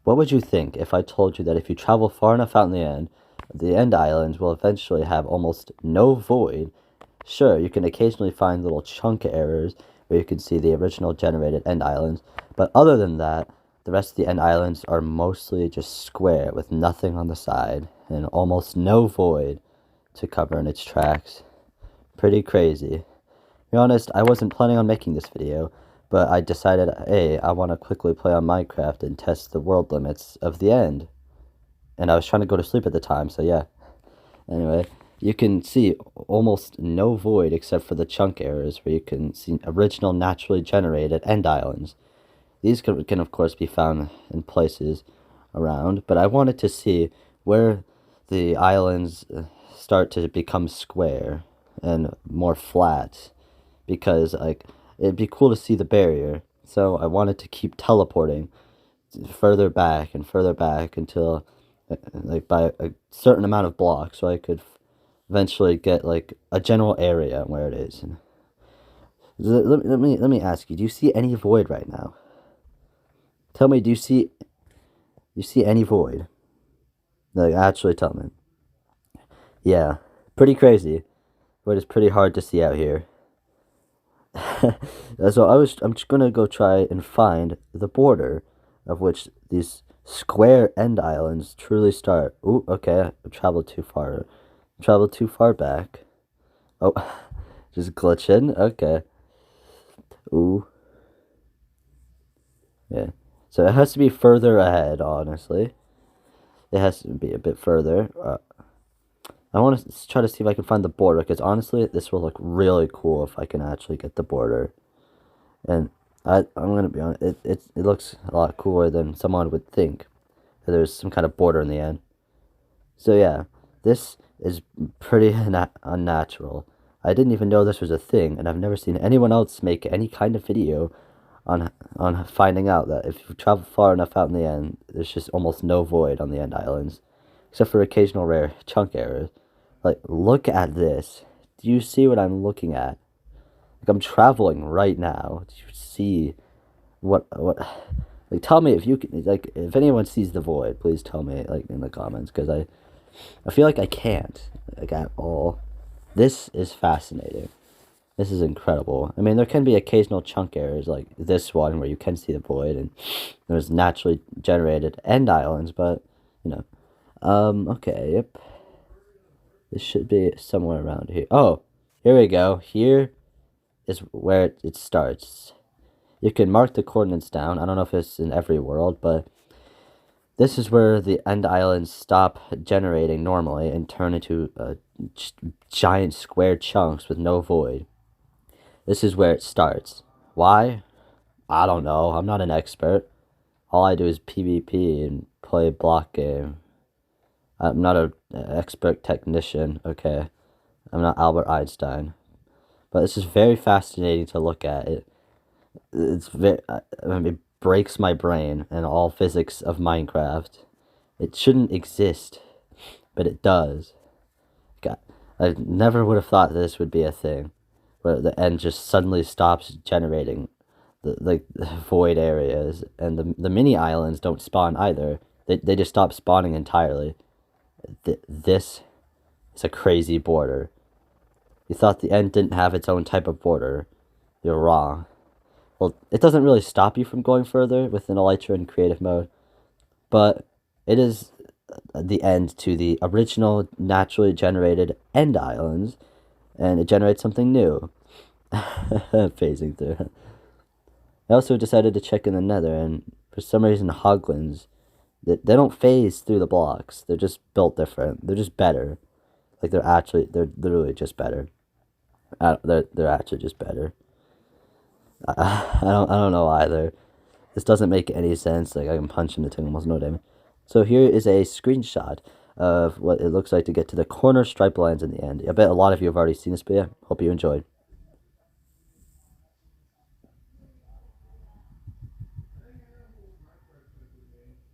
What would you think if I told you that if you travel far enough out in the end islands will eventually have almost no void? Sure, you can occasionally find little chunk errors where you can see the original generated end islands, but other than that, the rest of the end islands are mostly just square with nothing on the side and almost no void to cover in its tracks. Pretty crazy. To be honest, I wasn't planning on making this video, but I decided, hey, I want to quickly play on Minecraft and test the world limits of the end. And I was trying to go to sleep at the time, so yeah. Anyway, you can see almost no void except for the chunk errors where you can see original naturally generated end islands. These can of course be found in places around, but I wanted to see where the islands start to become square and more flat, because like it'd be cool to see the barrier. So I wanted to keep teleporting further back and further back until like by a certain amount of blocks, so I could eventually get like a general area where it is. Let me ask you, do you see any void right now? Tell me, do you see any void? Like, actually tell me. Yeah, pretty crazy. But it's pretty hard to see out here. So I'm just gonna go try and find the border of which these square end islands truly start. Ooh, okay, I traveled too far. Traveled too far back. Oh, just glitching. Okay. Ooh. Yeah. So it has to be further ahead, honestly. It has to be a bit further. I want to try to see if I can find the border, because honestly, this will look really cool if I can actually get the border. And I'm gonna be honest, it looks a lot cooler than someone would think that there's some kind of border in the end. So yeah, this is pretty unnatural. I didn't even know this was a thing, and I've never seen anyone else make any kind of video on finding out that if you travel far enough out in the end, there's just almost no void on the end islands, except for occasional rare chunk errors. Like, look at this. Do you see what I'm looking at? Like, I'm traveling right now. Do you see what? Like, tell me if you can. Like, if anyone sees the void, please tell me, like, in the comments, because I feel like I can't, like, at all. This is fascinating. This is incredible. I mean, there can be occasional chunk errors, like this one, where you can see the void, and there's naturally generated end islands, but, you know. Okay, yep. This should be somewhere around here. Oh, here we go. Here is where it starts. You can mark the coordinates down. I don't know if it's in every world, but this is where the end islands stop generating normally and turn into giant square chunks with no void. This is where it starts. Why? I don't know. I'm not an expert. All I do is PvP and play a block game. I'm not an expert technician, okay? I'm not Albert Einstein. But this is very fascinating to look at. It breaks my brain and all physics of Minecraft. It shouldn't exist, but it does. God, I never would have thought this would be a thing, where the end just suddenly stops generating the void areas, and the mini islands don't spawn either. They just stop spawning entirely. This is a crazy border. You thought the end didn't have its own type of border. You're wrong. Well, it doesn't really stop you from going further within Elytra and creative mode, but it is the end to the original naturally generated end islands, and it generates something new. Phasing through. I also decided to check in the nether, and for some reason hoglins, they don't phase through the blocks. They're just built different. They're just better. Like, they're literally just better. They're actually just better. I don't know either. This doesn't make any sense. Like, I can punch into thing almost no damage. So here is a screenshot of what it looks like to get to the corner stripe lines in the end. I bet a lot of you have already seen this, but yeah, hope you enjoyed.